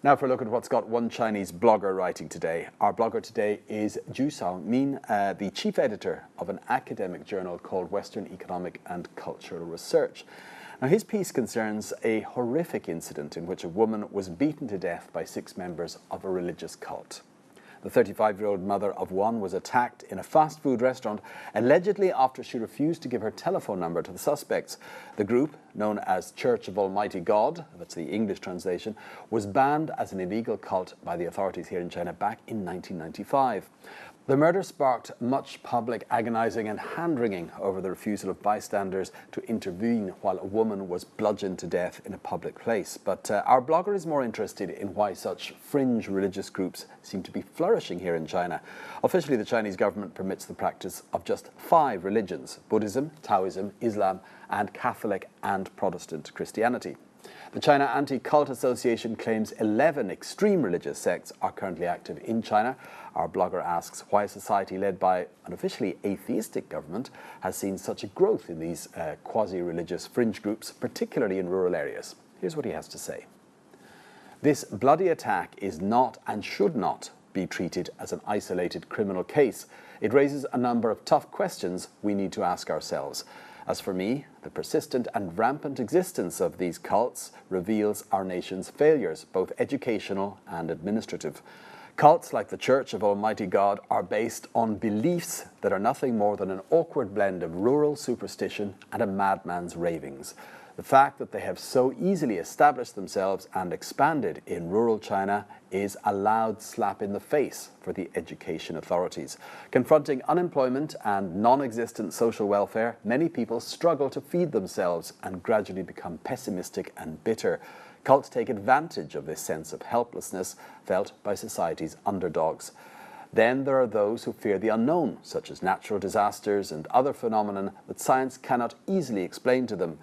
Now for a look at what's got one Chinese blogger writing today. Our blogger today is Zhu Xiaomin, the chief editor of an academic journal called Western Economic and Cultural Research. Now his piece concerns a horrific incident in which a woman was beaten to death by 6 members of a religious cult. The 35-year-old mother of one was attacked in a fast food restaurant, allegedly after she refused to give her telephone number to the suspects. The group, known as Church of Almighty God, that's the English translation, was banned as an illegal cult by the authorities here in China back in 1995. The murder sparked much public agonizing and hand-wringing over the refusal of bystanders to intervene while a woman was bludgeoned to death in a public place. But our blogger is more interested in why such fringe religious groups seem to be flourishing here in China. Officially, the Chinese government permits the practice of just 5 religions: Buddhism, Taoism, Islam, and Catholic and Protestant Christianity. The China Anti-Cult Association claims 11 extreme religious sects are currently active in China. Our blogger asks why a society led by an officially atheistic government has seen such a growth in these quasi-religious fringe groups, particularly in rural areas. Here's what he has to say. This bloody attack is not and should not be treated as an isolated criminal case. It raises a number of tough questions we need to ask ourselves. As for me, the persistent and rampant existence of these cults reveals our nation's failures, both educational and administrative. Cults like the Church of Almighty God are based on beliefs that are nothing more than an awkward blend of rural superstition and a madman's ravings. The fact that they have so easily established themselves and expanded in rural China is a loud slap in the face for the education authorities. Confronting unemployment and non-existent social welfare, many people struggle to feed themselves and gradually become pessimistic and bitter. Cults take advantage of this sense of helplessness felt by society's underdogs. Then there are those who fear the unknown, such as natural disasters and other phenomena that science cannot easily explain to them.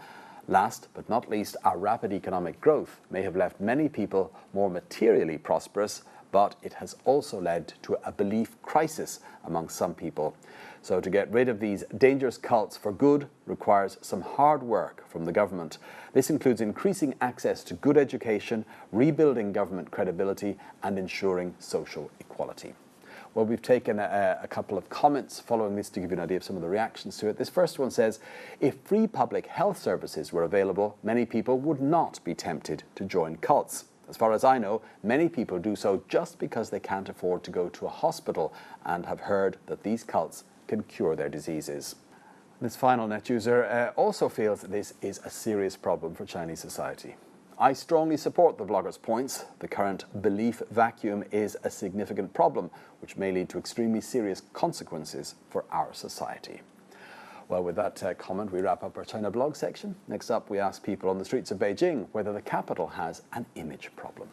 Last but not least, our rapid economic growth may have left many people more materially prosperous, but it has also led to a belief crisis among some people. So to get rid of these dangerous cults for good requires some hard work from the government. This includes increasing access to good education, rebuilding government credibility, and ensuring social equality. Well, we've taken a couple of comments following this to give you an idea of some of the reactions to it. This first one says, if free public health services were available, many people would not be tempted to join cults. As far as I know, many people do so just because they can't afford to go to a hospital and have heard that these cults can cure their diseases. This final net user also feels that this is a serious problem for Chinese society. I strongly support the blogger's points. The current belief vacuum is a significant problem, which may lead to extremely serious consequences for our society. Well, with that comment, we wrap up our China blog section. Next up, we ask people on the streets of Beijing whether the capital has an image problem.